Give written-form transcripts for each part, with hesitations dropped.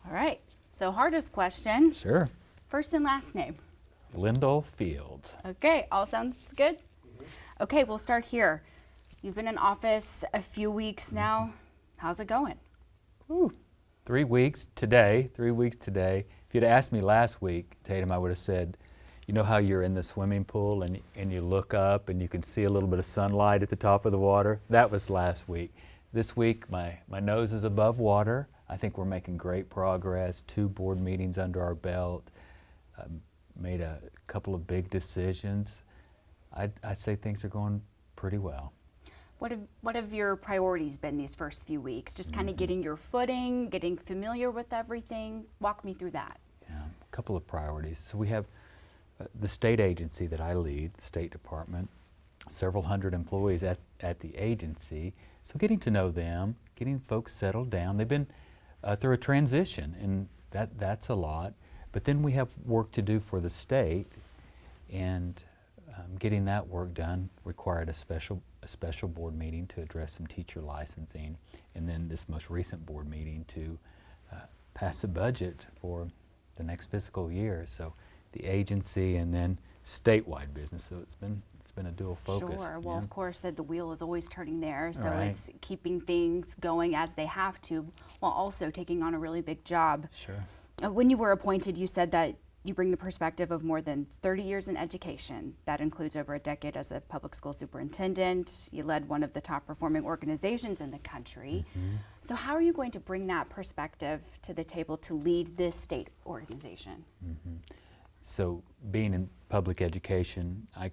All right, so hardest question. Sure. First and last name. Lindel Fields. Okay, all sounds good? Okay, we'll start here. You've been in office a few weeks now. How's it going? Ooh, 3 weeks today, 3 weeks today. If you'd asked me last week, Tatum, I would have said, you know how you're in the swimming pool and you look up and you can see a little bit of sunlight at the top of the water? That was last week. This week, my nose is above water. I think we're making great progress. 2 board meetings under our belt. Made a couple of big decisions. I'd say things are going pretty well. What have your priorities been these first few weeks? Just kind of getting your footing, getting familiar with everything? Walk me through that. Yeah, a couple of priorities. So we have the state agency that I lead, the State Department, several hundred employees at the agency. So getting to know them, getting folks settled down. They've been through a transition, and that's a lot. But then we have work to do for the state, and getting that work done required a special board meeting to address some teacher licensing, and then this most recent board meeting to pass a budget for the next fiscal year. So the agency and then statewide business. So it's been a dual focus. Sure. Well, yeah. of course, the wheel is always turning there, so Right. it's keeping things going as they have to, while also taking on a really big job. Sure. When you were appointed, you said that you bring the perspective of more than 30 years in education. That includes over a decade as a public school superintendent. You led one of the top performing organizations in the country. So how are you going to bring that perspective to the table to lead this state organization? So being in public education, I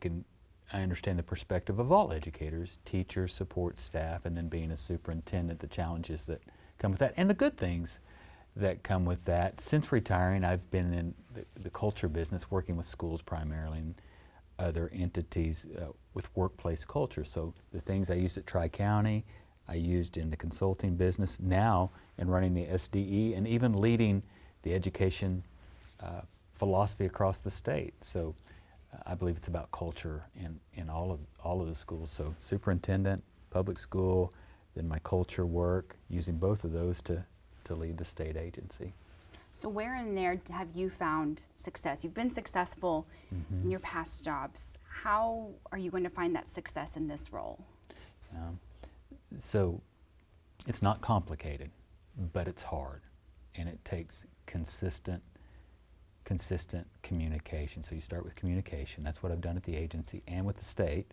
understand the perspective of all educators, teachers, support staff, and then being a superintendent, the challenges that come with that, and the good things that come with that. Since retiring, I've been in the culture business, working with schools primarily and other entities with workplace culture. So the things I used at Tri-County, I used in the consulting business, now in running the SDE, and even leading the education philosophy across the state. So I believe it's about culture in all of the schools. So superintendent, public school, then my culture work, using both of those to lead the state agency. So where in there have you found success? You've been successful in your past jobs. How are you going to find that success in this role? So it's not complicated, but it's hard, and it takes consistent communication. So you start with communication. That's what I've done at the agency and with the state.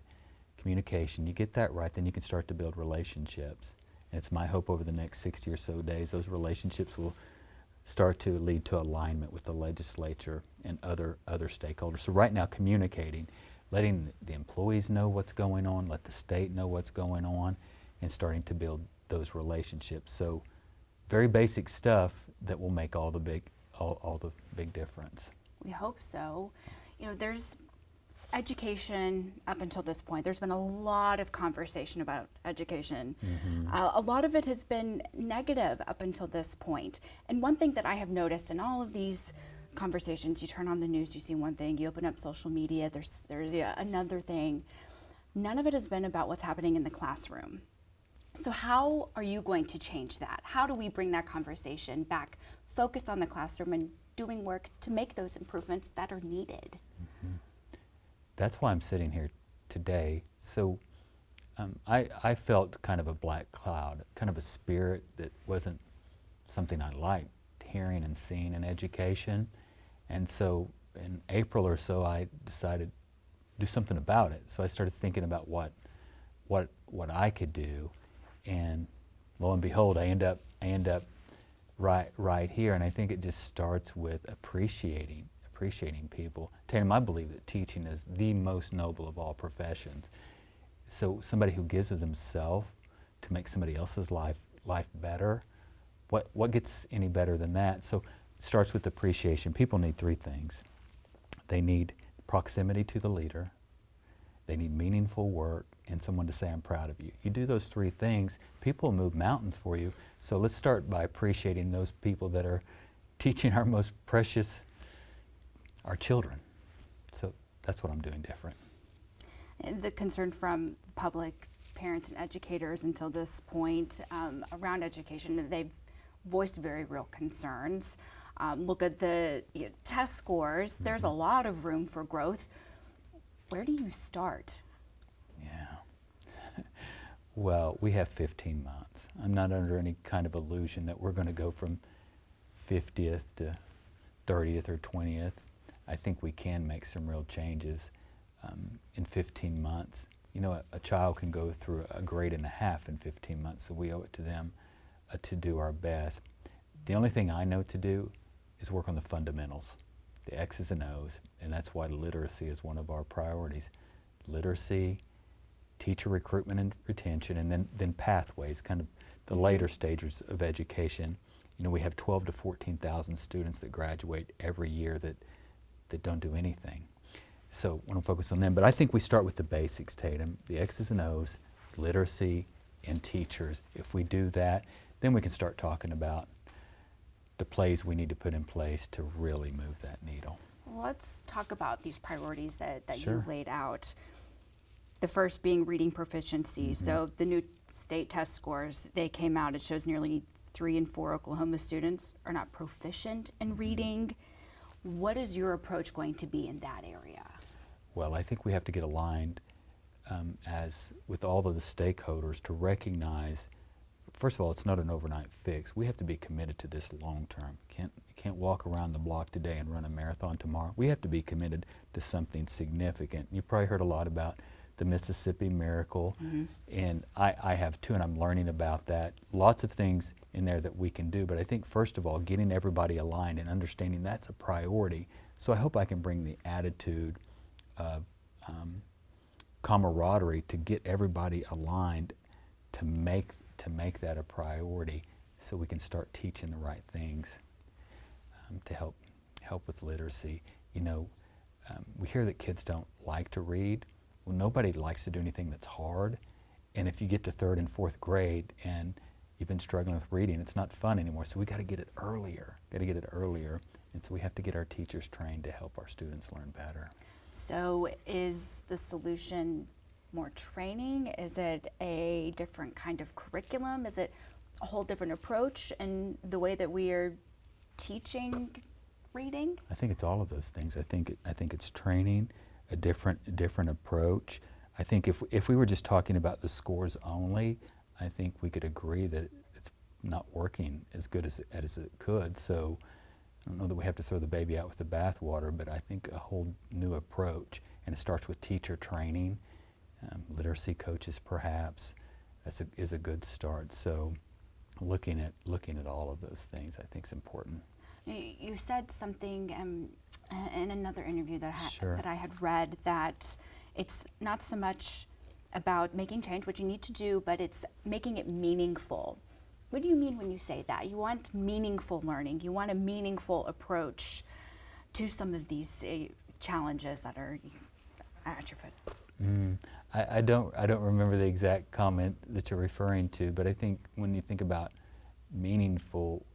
Communication, you get that right, then you can start to build relationships. And it's my hope over the next 60 or so days, those relationships will start to lead to alignment with the legislature and other stakeholders. So right now, communicating, letting the employees know what's going on, let the state know what's going on, and starting to build those relationships. So very basic stuff that will make all the big difference. We hope so. You know, there's education up until this point. There's been a lot of conversation about education. A lot of it has been negative up until this point. And one thing that I have noticed in all of these conversations, you turn on the news, you see one thing, you open up social media, there's another thing. None of it has been about what's happening in the classroom. So how are you going to change that? How do we bring that conversation back, focused on the classroom and doing work to make those improvements that are needed? That's why I'm sitting here today. So I felt kind of a black cloud, kind of a spirit that wasn't something I liked hearing and seeing in education. And so in April or so, I decided to do something about it. So I started thinking about what I could do, and lo and behold, I end up right here. And I think it just starts with appreciating people. Tatum, I believe that teaching is the most noble of all professions. So somebody who gives of themselves to make somebody else's life better, what gets any better than that? So it starts with appreciation. People need 3 things. They need proximity to the leader, they need meaningful work, and someone to say, I'm proud of you. You do those 3 things, people will move mountains for you. So let's start by appreciating those people that are teaching our most precious, our children. So that's what I'm doing different. The concern from the public, parents and educators until this point around education, they've voiced very real concerns. Look at the test scores. There's a lot of room for growth. Where do you start? Yeah. Well, we have 15 months. I'm not under any kind of illusion that we're going to go from 50th to 30th or 20th. I think we can make some real changes in 15 months. You know, a child can go through a grade and a half in 15 months, so we owe it to them to do our best. The only thing I know to do is work on the fundamentals, the X's and O's, and that's why literacy is one of our priorities. Literacy, teacher recruitment and retention, and then pathways, kind of the later stages of education. You know, we have 12 to 14,000 students that graduate every year that don't do anything. So I want to focus on them, but I think we start with the basics, Tatum, the X's and O's, literacy, and teachers. If we do that, then we can start talking about the plays we need to put in place to really move that needle. Well, let's talk about these priorities that Sure. you laid out. The first being reading proficiency. So the new state test scores, they came out, it shows nearly 3 in 4 Oklahoma students are not proficient in reading. What is your approach going to be in that area? Well, I think we have to get aligned as with all of the stakeholders to recognize, first of all, it's not an overnight fix. We have to be committed to this long term. You can't walk around the block today and run a marathon tomorrow. We have to be committed to something significant. You probably heard a lot about the Mississippi Miracle, and I have too, and I'm learning about that. Lots of things in there that we can do, but I think first of all, getting everybody aligned and understanding that's a priority. So I hope I can bring the attitude of camaraderie to get everybody aligned to make that a priority, so we can start teaching the right things to help with literacy. You know, we hear that kids don't like to read. Well, nobody likes to do anything that's hard, and if you get to 3rd and 4th grade and you've been struggling with reading, it's not fun anymore. So we got to get it earlier. And so we have to get our teachers trained to help our students learn better. So is the solution more training? Is it a different kind of curriculum? Is it a whole different approach in the way that we are teaching reading? I think it's all of those things. I think it's training, a different approach. I think if we were just talking about the scores only, I think we could agree that it's not working as good as it could. So I don't know that we have to throw the baby out with the bathwater, but I think a whole new approach, and it starts with teacher training, literacy coaches perhaps, is a good start. So looking at all of those things I think is important. You said something in another interview Sure. that I had read, that it's not so much about making change, what you need to do, but it's making it meaningful. What do you mean when you say that? You want meaningful learning. You want a meaningful approach to some of these challenges that are at your foot. I don't remember the exact comment that you're referring to, but I think when you think about meaningful,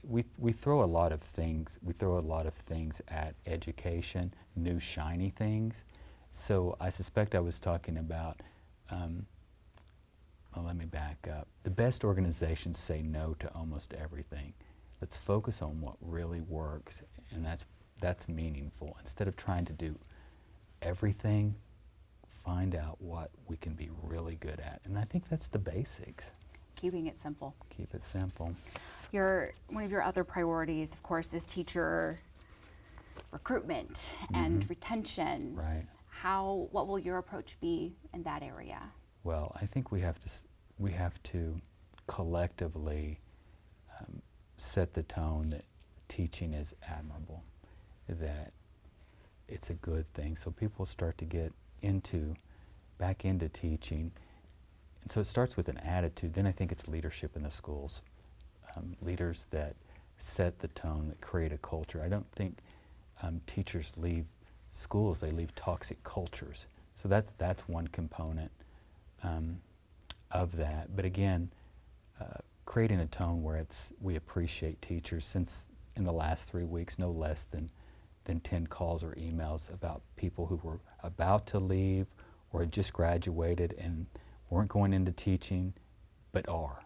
we throw a lot of things. We throw a lot of things at education, new shiny things. So I suspect I was talking about. Well, let me back up. The best organizations say no to almost everything. Let's focus on what really works, and that's meaningful. Instead of trying to do everything, find out what we can be really good at. And I think that's the basics. Keeping it simple. Keep it simple. One of your other priorities, of course, is teacher recruitment and retention. Right. What will your approach be in that area? Well, I think we have to collectively set the tone that teaching is admirable, that it's a good thing. So people start to get back into teaching. And so it starts with an attitude. Then I think it's leadership in the schools. Leaders that set the tone, that create a culture. I don't think teachers leave schools, they leave toxic cultures. So that's one component of that. But again, creating a tone where we appreciate teachers. Since in the last 3 weeks, no less than 10 calls or emails about people who were about to leave or had just graduated and weren't going into teaching, but are.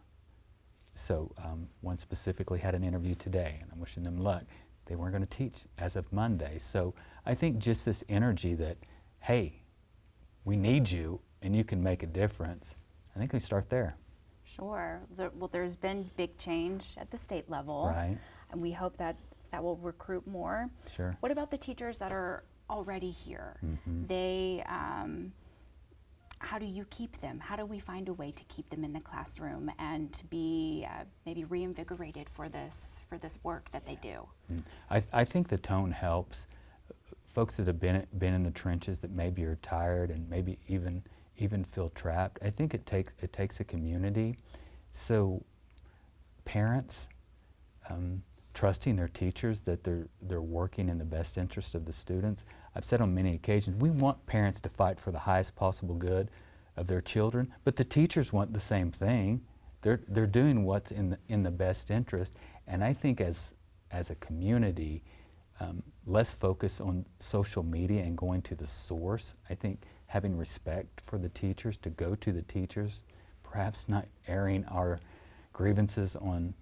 So one specifically had an interview today, and I'm wishing them luck. They weren't going to teach as of Monday. So I think just this energy that, hey, we need you and you can make a difference, I think we start there. Sure. Well, there's been big change at the state level. Right. And we hope that that will recruit more. Sure. What about the teachers that are already here? Mm-hmm. They, how do you keep them? How do we find a way to keep them in the classroom and to be maybe reinvigorated for this work that they do? I think the tone helps. Folks that have been in the trenches that maybe are tired and maybe even feel trapped. I think it takes a community. So parents trusting their teachers that they're working in the best interest of the students. I've said on many occasions, we want parents to fight for the highest possible good of their children, but the teachers want the same thing. They're doing what's in the best interest, and I think as a community, less focus on social media and going to the source. I think having respect for the teachers, to go to the teachers, perhaps not airing our grievances on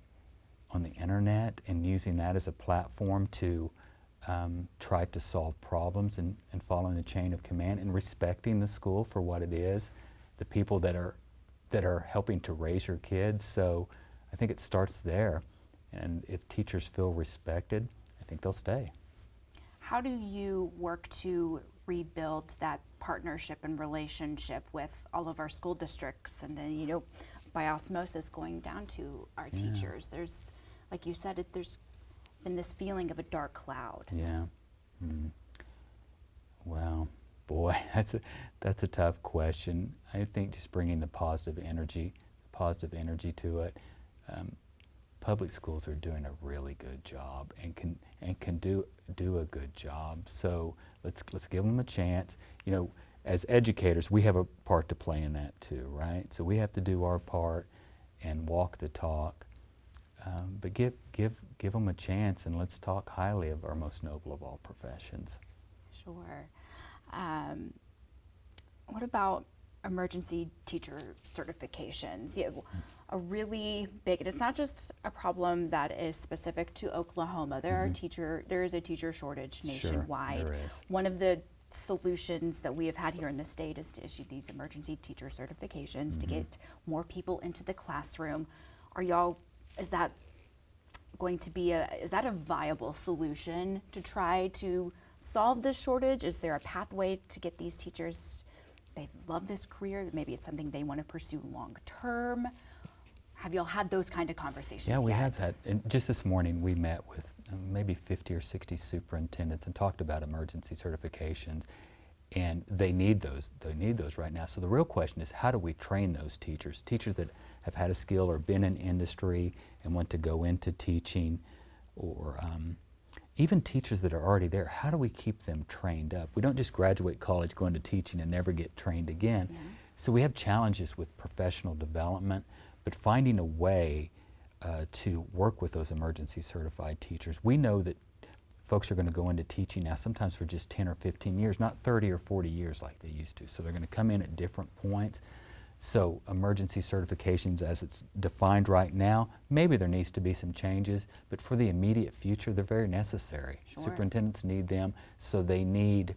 the internet and using that as a platform to try to solve problems and following the chain of command and respecting the school for what it is, the people that are helping to raise your kids. So I think it starts there. And if teachers feel respected, I think they'll stay. How do you work to rebuild that partnership and relationship with all of our school districts, and then, by osmosis going down to our teachers? There's, like you said, there's been this feeling of a dark cloud. Yeah. Wow, boy, that's a tough question. I think just bringing the positive energy to it. Public schools are doing a really good job and can do a good job. So let's give them a chance. As educators, we have a part to play in that too, right? So we have to do our part and walk the talk. But give them a chance, and let's talk highly of our most noble of all professions. Sure. What about emergency teacher certifications? A really big, and it's not just a problem that is specific to Oklahoma. There is a teacher shortage nationwide. Sure, there is. One of the solutions that we have had here in the state is to issue these emergency teacher certifications to get more people into the classroom. Is that going to be is that a viable solution to try to solve this shortage? Is there a pathway to get these teachers, they love this career, maybe it's something they want to pursue long term? Have y'all had those kind of conversations Yeah, we yet? have had. And just this morning we met with maybe 50 or 60 superintendents and talked about emergency certifications, and they need those right now. So the real question is, how do we train those teachers that have had a skill or been in industry and want to go into teaching, or even teachers that are already there? How do we keep them trained up? We don't just graduate college, go into teaching, and never get trained again. Yeah. So we have challenges with professional development, but finding a way to work with those emergency certified teachers. We know that folks are going to go into teaching now sometimes for just 10 or 15 years, not 30 or 40 years like they used to. So they're going to come in at different points. So emergency certifications as it's defined right now, maybe there needs to be some changes, but for the immediate future, they're very necessary. Sure. Superintendents need them, so they need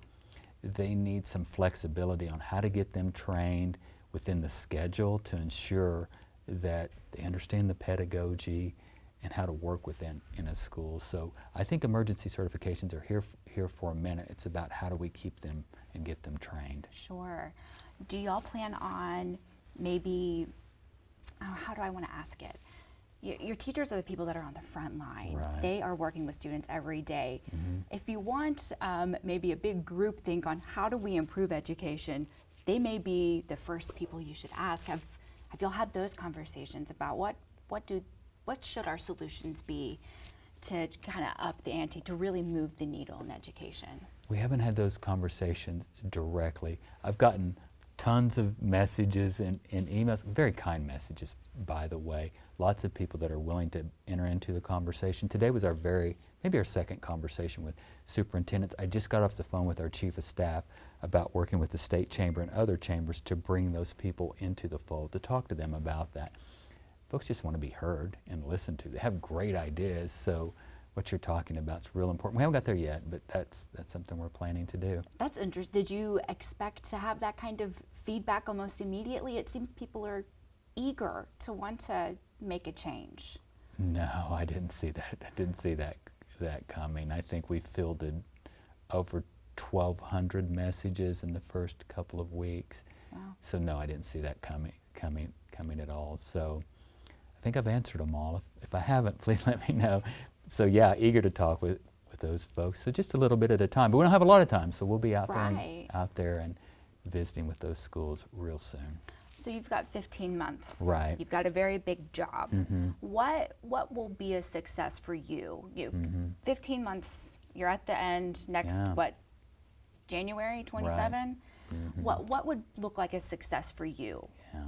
some flexibility on how to get them trained within the schedule to ensure that they understand the pedagogy and how to work within a school. So I think emergency certifications are here for a minute. It's about how do we keep them and get them trained. Sure. Do y'all plan on maybe, how do I want to ask it? Your teachers are the people that are on the front line. Right. They are working with students every day. If you want maybe a big group think on how do we improve education, they may be the first people you should ask. Have y'all had those conversations about what should our solutions be to kind of up the ante, to really move the needle in education? We haven't had those conversations directly. I've gotten tons of messages and emails, very kind messages, by the way. Lots of people that are willing to enter into the conversation. Today was maybe our second conversation with superintendents. I just got off the phone with our chief of staff about working with the state chamber and other chambers to bring those people into the fold, to talk to them about that. folks just want to be heard and listened to. They have great ideas, so what you're talking about is real important. We haven't got there yet, but that's something we're planning to do. That's interesting. Did you expect to have that kind of feedback almost immediately? It seems people are eager to want to make a change. No, I didn't see that. I didn't see that coming. I think we fielded over 1,200 messages in the first couple of weeks. Wow. So no, I didn't see that coming at all. So I think I've answered them all. If I haven't, please let me know. So yeah, eager to talk with those folks. So just a little bit at a time, but we don't have a lot of time, so we'll be out there and visiting with those schools real soon. So you've got 15 months. Right. You've got a very big job. Mm-hmm. What will be a success for you? 15 months. You're at the end next. What? January 27. Right. Mm-hmm. What would look like a success for you? Yeah.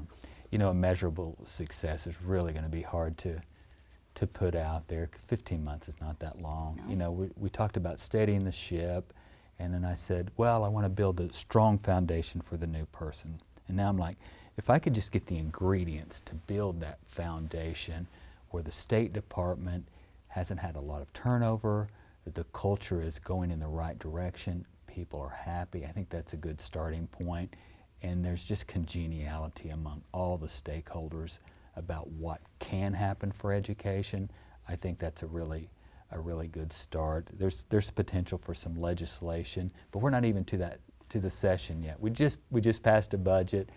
You know, a measurable success is really going to be hard to put out there. 15 months is not that long. No. You know, we talked about steadying the ship, and then I said, well, I want to build a strong foundation for the new person. And now I'm like, if I could just get the ingredients to build that foundation where the State Department hasn't had a lot of turnover, that the culture is going in the right direction, people are happy, I think that's a good starting point. And there's just congeniality among all the stakeholders about what can happen for education. I think that's a really good start. There's potential for some legislation, but we're not even to the session yet. We just passed a budget,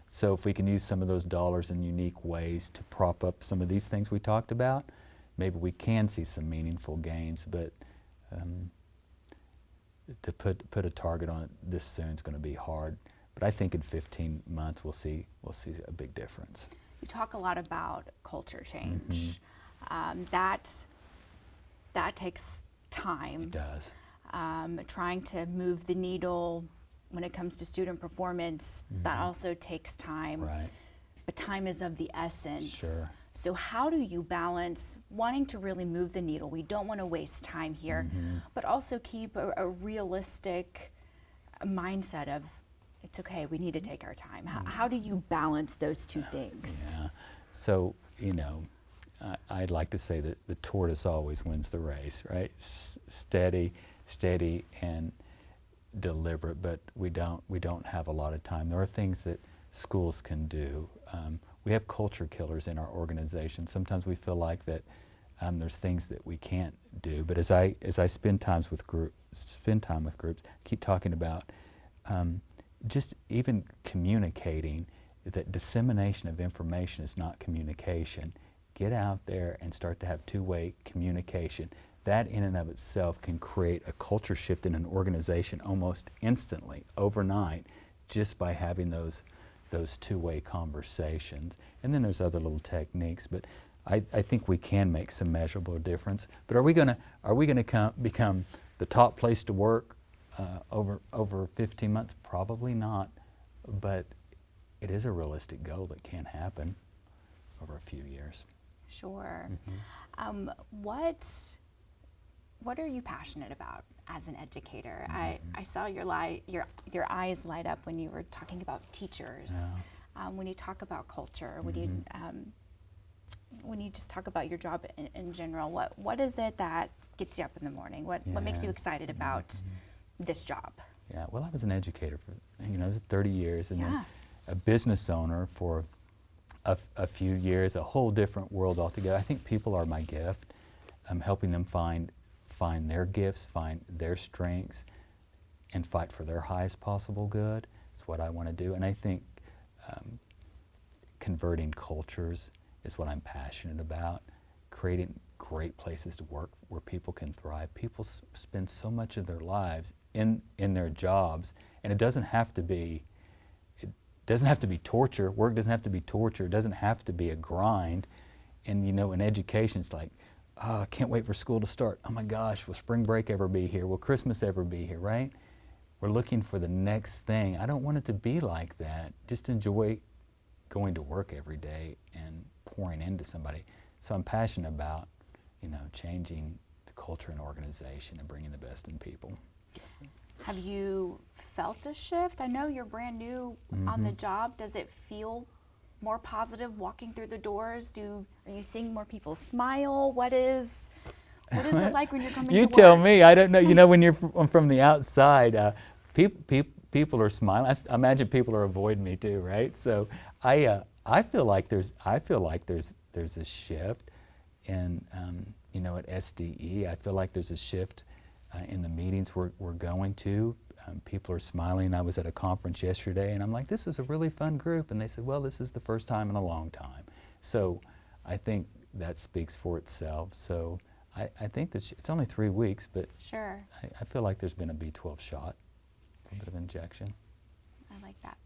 so if we can use some of those dollars in unique ways to prop up some of these things we talked about, maybe we can see some meaningful gains. But to put a target on it this soon is going to be hard. But I think in 15 months we'll see a big difference. You talk a lot about culture change. Mm-hmm. That takes time. It does. Trying to move the needle when it comes to student performance, that also takes time. Right. But time is of the essence. Sure. So how do you balance wanting to really move the needle? We don't want to waste time here, but also keep a realistic mindset of, it's okay, we need to take our time. How do you balance those two things? Yeah. So, you know, I'd like to say that the tortoise always wins the race, right? Steady and deliberate, but we don't have a lot of time. There are things that schools can do. We have culture killers in our organization. Sometimes we feel like that there's things that we can't do. But as I spend time with groups, keep talking about just even communicating that dissemination of information is not communication. Get out there and start to have two-way communication. That in and of itself can create a culture shift in an organization almost instantly, overnight, just by having those two-way conversations. And then there's other little techniques, but I think we can make some measurable difference. But are we gonna become the top place to work over 15 months? Probably not, but it is a realistic goal that can happen over a few years. Sure. What are you passionate about as an educator? I saw your eyes light up when you were talking about teachers. Yeah. When you talk about culture, when you just talk about your job in general, what is it that gets you up in the morning? What makes you excited about this job? Yeah. Well, I was an educator for 30 years, and then a business owner for a few years. A whole different world altogether. I think people are my gift. I'm helping them find their gifts, find their strengths, and fight for their highest possible good. It's what I want to do. And I think converting cultures is what I'm passionate about. Creating great places to work where people can thrive. People spend so much of their lives in their jobs, and it doesn't have to be torture. Work doesn't have to be torture. It doesn't have to be a grind. And in education, it's like, oh, I can't wait for school to start. Oh my gosh, will spring break ever be here? Will Christmas ever be here, right? We're looking for the next thing. I don't want it to be like that. Just enjoy going to work every day and pouring into somebody. So I'm passionate about, changing the culture and organization and bringing the best in people. Have you felt a shift? I know you're brand new on the job. Does it feel more positive walking through the doors? Are you seeing more people smile? What is it like when you're coming You to tell work? me. I don't know. You know, when you're from the outside, people are smiling. I imagine people are avoiding me too, right? So I feel like there's a shift in you know, at SDE. I feel like there's a shift in the meetings we're going to. People are smiling. I was at a conference yesterday, and I'm like, this is a really fun group. And they said, well, this is the first time in a long time. So I think that speaks for itself. So I think that it's only 3 weeks, but Sure. I feel like there's been a B12 shot, a bit of injection. I like that.